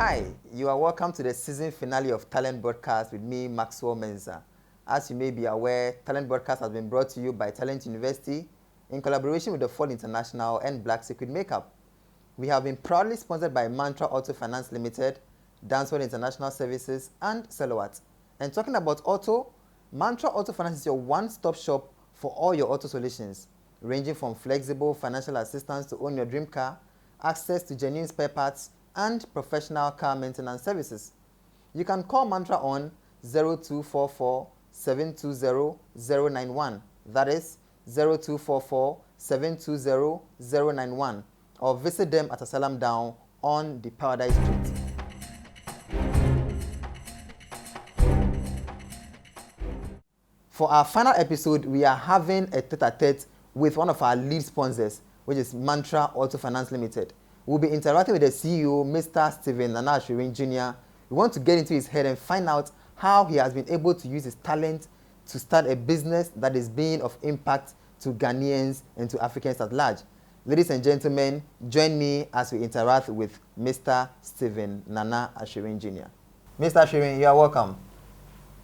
Hi, you are welcome to the season finale of Talent Broadcast with me, Maxwell Mensah. As you may be aware, Talent Broadcast has been brought to you by Talent University in collaboration with the Ford International and Black Secret Makeup. We have been proudly sponsored by Mantra Auto Finance Limited, Dancewell International Services, and Celloat. And talking about auto, Mantra Auto Finance is your one-stop shop for all your auto solutions, ranging from flexible financial assistance to own your dream car, access to genuine spare parts, and professional car maintenance services. You can call Mantra on 0244 720 091. That is 0244 720 091. Or visit them at Asalam Down on the Paradise Street. For our final episode, we are having a tete-a-tete with one of our lead sponsors, which is Mantra Auto Finance Limited. We'll be interacting with the CEO, Mr. Stephen Nana Ashirin Jr. We want to get into his head and find out how he has been able to use his talent to start a business that is being of impact to Ghanaians and to Africans at large. Ladies and gentlemen, join me as we interact with Mr. Stephen Nana Ashirin Jr. Mr. Ashirin, you are welcome.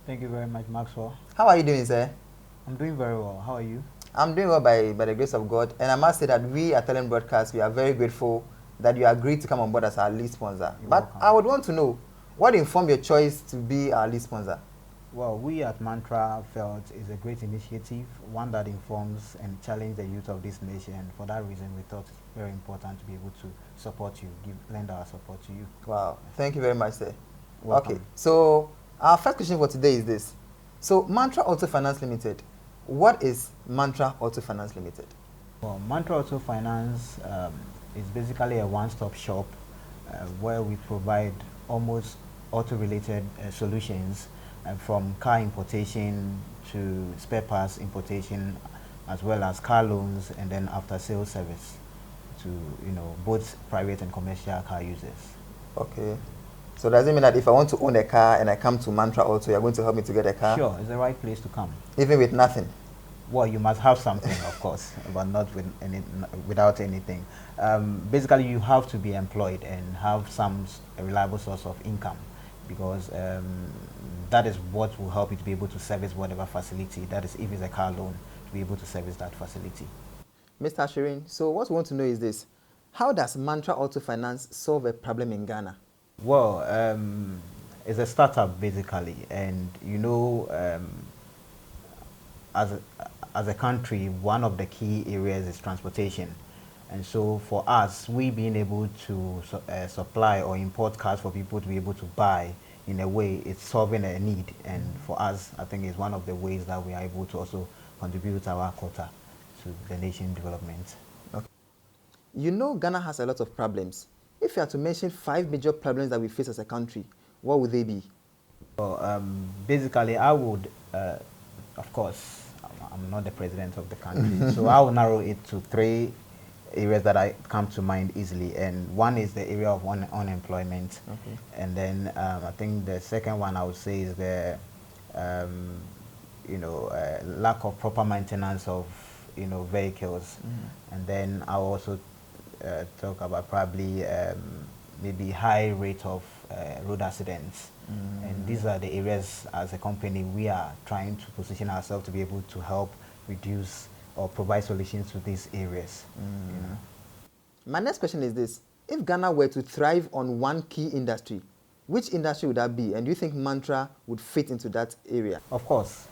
Thank you very much, Maxwell. How are you doing, sir? I'm doing very well. How are you? I'm doing well by the grace of God. And I must say that we at Talent Broadcast, we are very grateful that you agreed to come on board as our lead sponsor. You're but welcome. I would want to know, what informed your choice to be our lead sponsor? Well, we at Mantra felt it's a great initiative, one that informs and challenges the youth of this nation. For that reason, we thought it's very important to be able to support you, lend our support to you. Wow, thank you very much, sir. Welcome. Okay, so our first question for today is this. So Mantra Auto Finance Limited, what is Mantra Auto Finance Limited? Well, Mantra Auto Finance is basically a one-stop shop where we provide almost auto-related solutions from car importation to spare parts importation, as well as car loans and then after-sales service to both private and commercial car users. Okay. So does it mean that if I want to own a car and I come to Mantra Auto, you're going to help me to get a car? Sure, it's the right place to come. Even with nothing? Well, you must have something, of course, but not without anything. Basically, you have to be employed and have a reliable source of income, because that is what will help you to be able to service whatever facility, that is, if it's a car loan, to be able to service that facility. Mr. Ashirin, so what we want to know is this. How does Mantra Auto Finance solve a problem in Ghana? Well, it's a startup, basically, and as a country, one of the key areas is transportation. And so for us, we being able to supply or import cars for people to be able to buy, in a way, it's solving a need. And for us, I think it's one of the ways that we are able to also contribute our quota to the nation's development. Okay. You know Ghana has a lot of problems. If you had to mention 5 major problems that we face as a country, what would they be? Well, basically, I would, of course, I'm not the president of the country, so I will narrow it to 3 areas that come to mind easily. And one is the area of unemployment. Okay. And then I think the second one I would say is the lack of proper maintenance of vehicles. Mm-hmm. And then I'll also talk about probably maybe high rate of road accidents. Mm-hmm. And these are the areas as a company we are trying to position ourselves to be able to help reduce or provide solutions to these areas. Mm-hmm. My next question is this. If Ghana were to thrive on one key industry, which industry would that be? And do you think Mantra would fit into that area? Of course.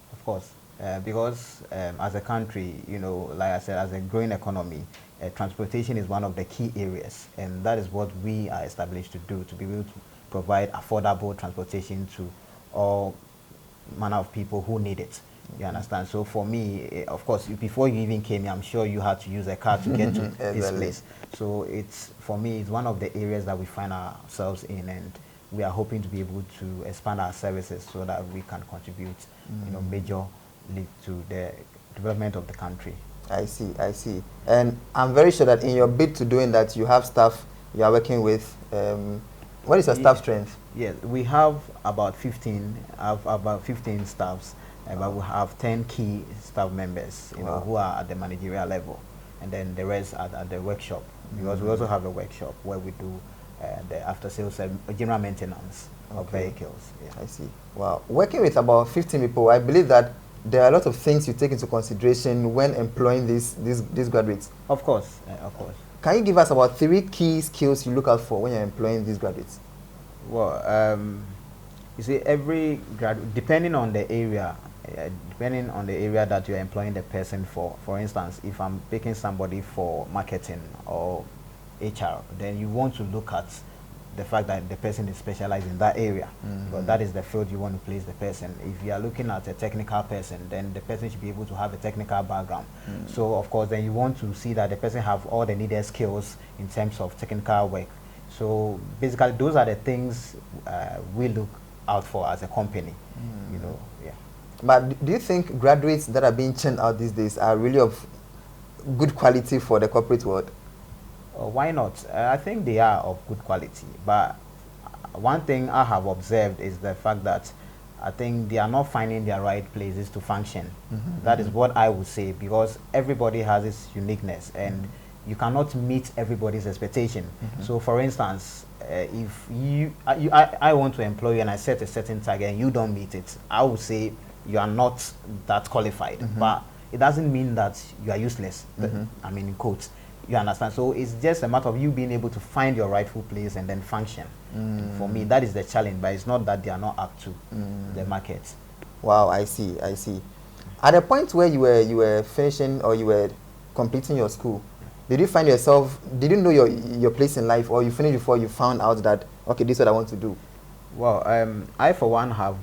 Because as a country, like I said, as a growing economy, transportation is one of the key areas, and that is what we are established to do, to be able to provide affordable transportation to all manner of people who need it. You understand? So for me, of course, before you even came here, I'm sure you had to use a car to get to this place. So for me, it's one of the areas that we find ourselves in, and we are hoping to be able to expand our services so that we can contribute, majorly to the development of the country. I see. And I'm very sure that in your bid to doing that, you have staff you are working with. What is your staff strength? Yes, we have about 15 staffs, but we have 10 key staff members, Wow. who are at the managerial level, and then the rest are at the workshop, because we also have a workshop where we do the after-sales general maintenance of vehicles. Yeah. I see. Wow. Working with about 15 people, I believe that there are a lot of things you take into consideration when employing these graduates. Of course, of course. Can you give us about 3 key skills you look out for when you're employing these graduates? Well, you see, every graduate, depending on the area that you're employing the person for instance, if I'm picking somebody for marketing or HR, then you want to look at the fact that the person is specialized in that area, because that is the field you want to place the person. If you are looking at a technical person, then the person should be able to have a technical background. So of course, then you want to see that the person have all the needed skills in terms of technical work. So basically, those are the things we look out for as a company. You know, yeah. But do you think graduates that are being churned out these days are really of good quality for the corporate world? Why not? I think they are of good quality, but one thing I have observed is the fact that I think they are not finding their right places to function. That is what I would say, because everybody has its uniqueness and you cannot meet everybody's expectation. So for instance, if I want to employ you and I set a certain target and you don't meet it, I would say you are not that qualified. But it doesn't mean that you are useless. I mean, in quotes. You understand? So it's just a matter of you being able to find your rightful place and then function. For me, that is the challenge, but it's not that they are not up to the market. Wow, I see. At the point where you were finishing or you were completing your school, did you find yourself, did you know your place in life, or you finished before you found out that, okay, this is what I want to do? Well, I for one I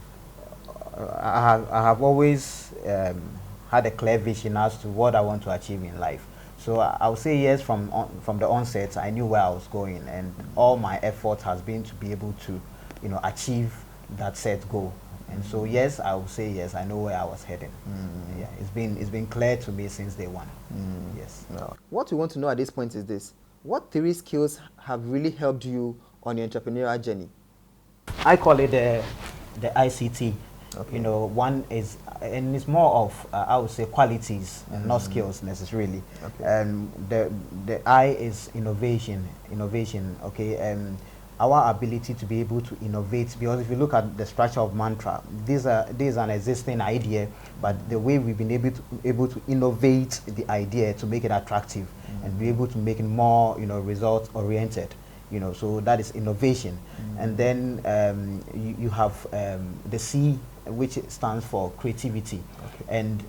have always had a clear vision as to what I want to achieve in life. So I would say yes, from the onset, I knew where I was going, and all my effort has been to be able to, achieve that set goal. And so yes, I would say yes, I know where I was heading. Yeah, it's been clear to me since day one. Yes. No. What we want to know at this point is this: what 3 skills have really helped you on your entrepreneurial journey? I call it the ICT. Okay. One is, and it's more of I would say qualities and not skills necessarily. Okay. And the I is innovation. Okay. Our ability to be able to innovate, because if you look at the structure of Mantra, this is an existing idea, but the way we've been able to innovate the idea to make it attractive and be able to make it more result oriented. So that is innovation. And then you have the C, which stands for creativity. Okay. And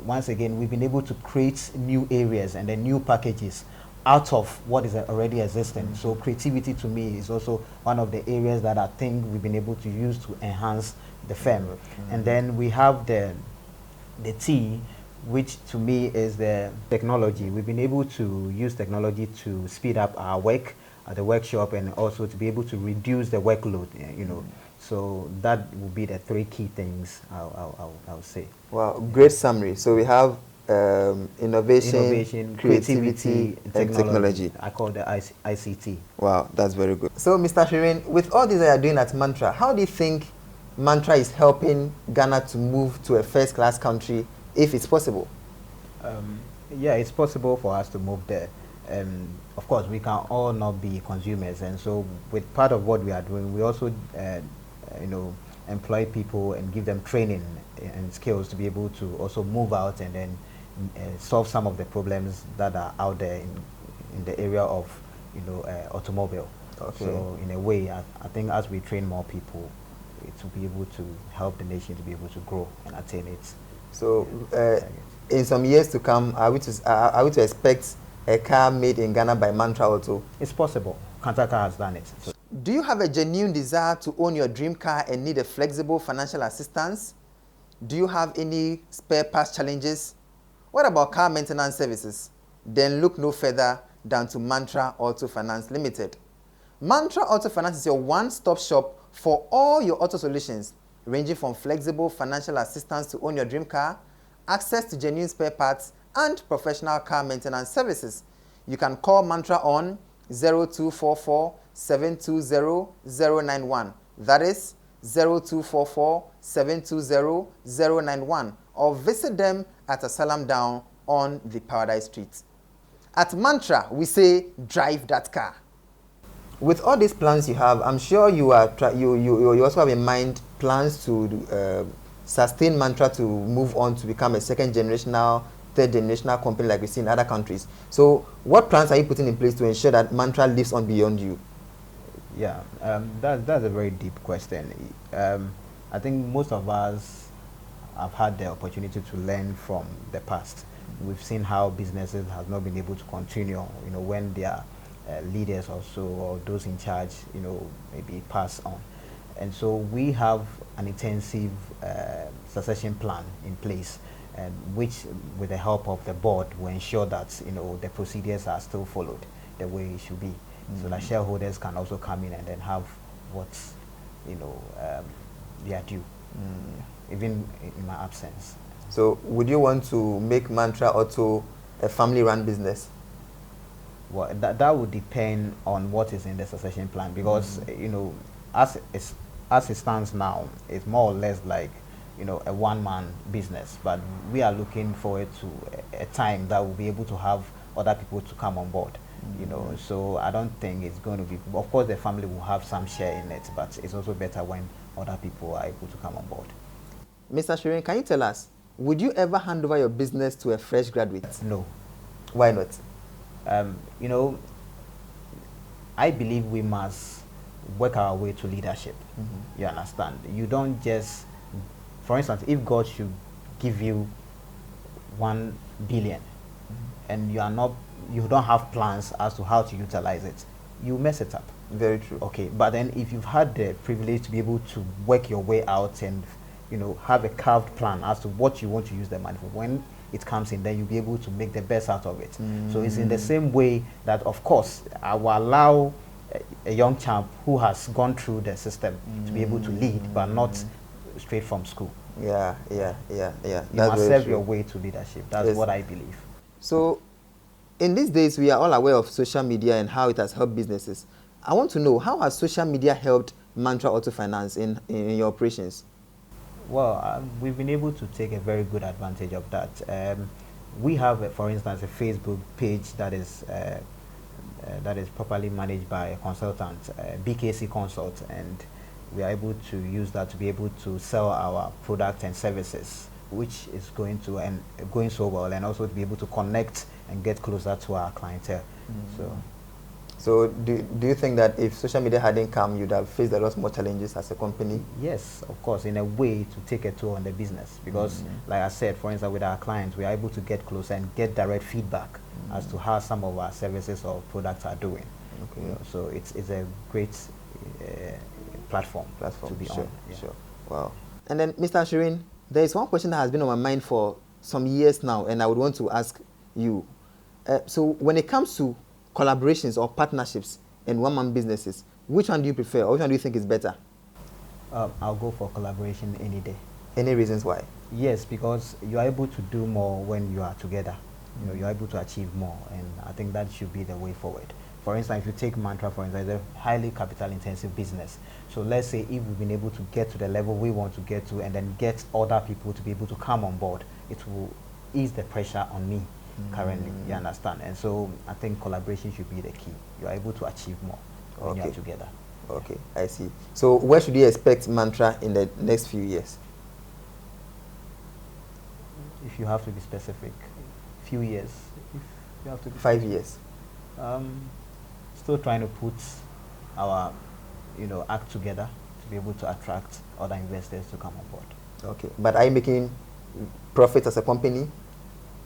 once again, we've been able to create new areas and then new packages out of what is already existing. So creativity to me is also one of the areas that I think we've been able to use to enhance the firm. And then we have the T, which to me is the technology. We've been able to use technology to speed up our work at the workshop and also to be able to reduce the workload, So that would be the 3 key things I would say. Wow, great summary. So we have innovation, creativity, and technology. I call the ICT. Wow, that's very good. So Mr. Shirin, with all this that you're doing at Mantra, how do you think Mantra is helping Ghana to move to a first-class country, if it's possible? Yeah, it's possible for us to move there. Of course, we can all not be consumers, and so with part of what we are doing, we also, employ people and give them training and skills to be able to also move out and then solve some of the problems that are out there in the area of, automobile. Okay. So in a way, I think as we train more people, it will be able to help the nation to be able to grow and attain it. So in some years to come, are we to expect a car made in Ghana by Mantra also? It's possible. Kantaka has done it. So. Do you have a genuine desire to own your dream car and need a flexible financial assistance? Do you have any spare parts challenges? What about car maintenance services? Then look no further than to Mantra Auto Finance Limited. Mantra Auto Finance is your one-stop shop for all your auto solutions, ranging from flexible financial assistance to own your dream car, access to genuine spare parts, and professional car maintenance services. You can call Mantra on 0244 720 091. That is 0244 720 091. Or visit them at Asalam Down on the Paradise Street. At Mantra, we say, drive that car. with all these plans you have, I'm sure you are you also have in mind plans to sustain Mantra to move on to become a second generational, third generational company like we see in other countries. So what plans are you putting in place to ensure that Mantra lives on beyond you? Yeah, that's a very deep question. I think most of us have had the opportunity to learn from the past. We've seen how businesses have not been able to continue, when their leaders also, or those in charge, maybe pass on. And so we have an intensive succession plan in place, and which, with the help of the board, will ensure that the procedures are still followed the way it should be, so that shareholders can also come in and then have what's they are due, even in my absence. So would you want to make Mantra Auto a family-run business? Well, that would depend on what is in the succession plan, because as it stands now, it's more or less like a one-man business. But we are looking forward to a time that we'll be able to have other people to come on board. So I don't think it's going to be. Of course, the family will have some share in it, but it's also better when other people are able to come on board. Mr. Shirin, can you tell us, would you ever hand over your business to a fresh graduate? No. Why not? I believe we must work our way to leadership. You understand? You don't just, for instance, if God should give you 1 billion and you don't have plans as to how to utilize it, you mess it up. Very true. Okay, but then if you've had the privilege to be able to work your way out and have a carved plan as to what you want to use the money for, when it comes in, then you'll be able to make the best out of it. So it's in the same way that, of course, I will allow a young chap who has gone through the system to be able to lead, but not straight from school. Yeah. You That's must serve your way to leadership. That's what I believe. So, in these days, we are all aware of social media and how it has helped businesses. I want to know, how has social media helped Mantra Auto Finance in your operations? Well, we've been able to take a very good advantage of that. We have, for instance, a Facebook page that is properly managed by a consultant, BKC Consult, and we are able to use that to be able to sell our products and services, which is going so well, and also to be able to connect and get closer to our clientele. So do you think that if social media hadn't come, you'd have faced a lot more challenges as a company? Yes, of course, in a way to take a toll on the business, because like I said, for instance, with our clients, we are able to get closer and get direct feedback as to how some of our services or products are doing. Okay. So it's a great platform to be on. Yeah. Sure. Wow. And then, Mr. Shirin, there is one question that has been on my mind for some years now, and I would want to ask you. So when it comes to collaborations or partnerships in one-man businesses, which one do you prefer, or which one do you think is better? I'll go for collaboration any day. Any reasons why? Yes, because you are able to do more when you are together. You're able to achieve more, and I think that should be the way forward. For instance, if you take Mantra, for instance, it's a highly capital-intensive business. So let's say if we've been able to get to the level we want to get to, and then get other people to be able to come on board, it will ease the pressure on me currently. You understand? And so I think collaboration should be the key. You are able to achieve more when you are together. Okay, I see. So where should you expect Mantra in the next few years? If you have to be specific, few years. If you have to be 5 years. Still trying to put our act together to be able to attract other investors to come on board. Okay, but are you making profits as a company?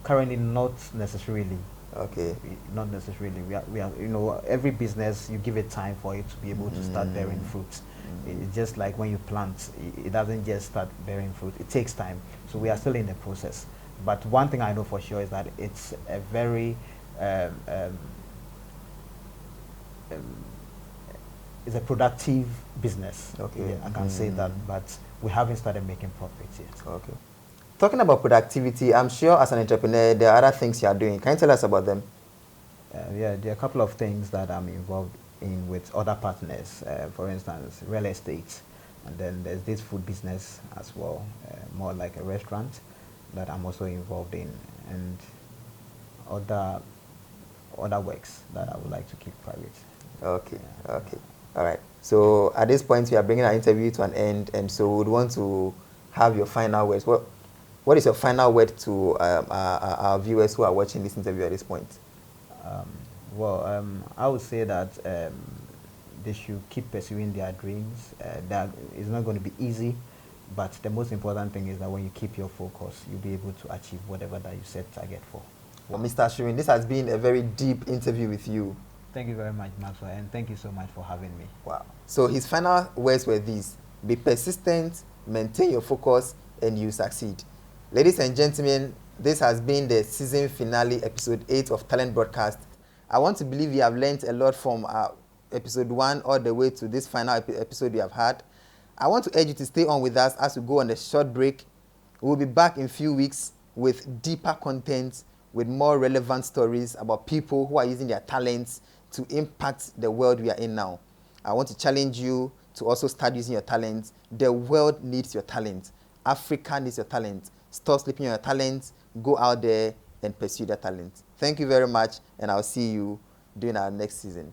Currently, not necessarily. Okay. Not necessarily. We are every business, you give it time for it to be able to start bearing fruits. It's just like when you plant, it doesn't just start bearing fruit. It takes time. So we are still in the process. But one thing I know for sure is that it's a very it's a productive business. Okay. Yeah, I can say that, but we haven't started making profits yet. Okay. Talking about productivity, I'm sure as an entrepreneur, there are other things you are doing. Can you tell us about them? Yeah, there are a couple of things that I'm involved in with other partners. For instance, real estate, and then there's this food business as well, more like a restaurant that I'm also involved in, and other works that I would like to keep private. Okay, okay. All right. So at this point, we are bringing our interview to an end, and so we would want to have your final words. What is your final word to our viewers who are watching this interview at this point? Um, I would say that they should keep pursuing their dreams. That it's not going to be easy, but the most important thing is that when you keep your focus, you'll be able to achieve whatever that you set target for. Well, Mr. Ashirin, this has been a very deep interview with you. Thank you very much, Maxwell, and thank you so much for having me. Wow. So his final words were these: be persistent, maintain your focus, and you succeed. Ladies and gentlemen, this has been the season finale, episode 8 of Talent Broadcast. I want to believe you have learned a lot from episode 1 all the way to this final episode we have had. I want to urge you to stay on with us as we go on a short break. We'll be back in a few weeks with deeper content, with more relevant stories about people who are using their talents to impact the world we are in now. I want to challenge you to also start using your talents. The world needs your talent. Africa needs your talent. Stop sleeping on your talent. Go out there and pursue that talent. Thank you very much, and I'll see you during our next season.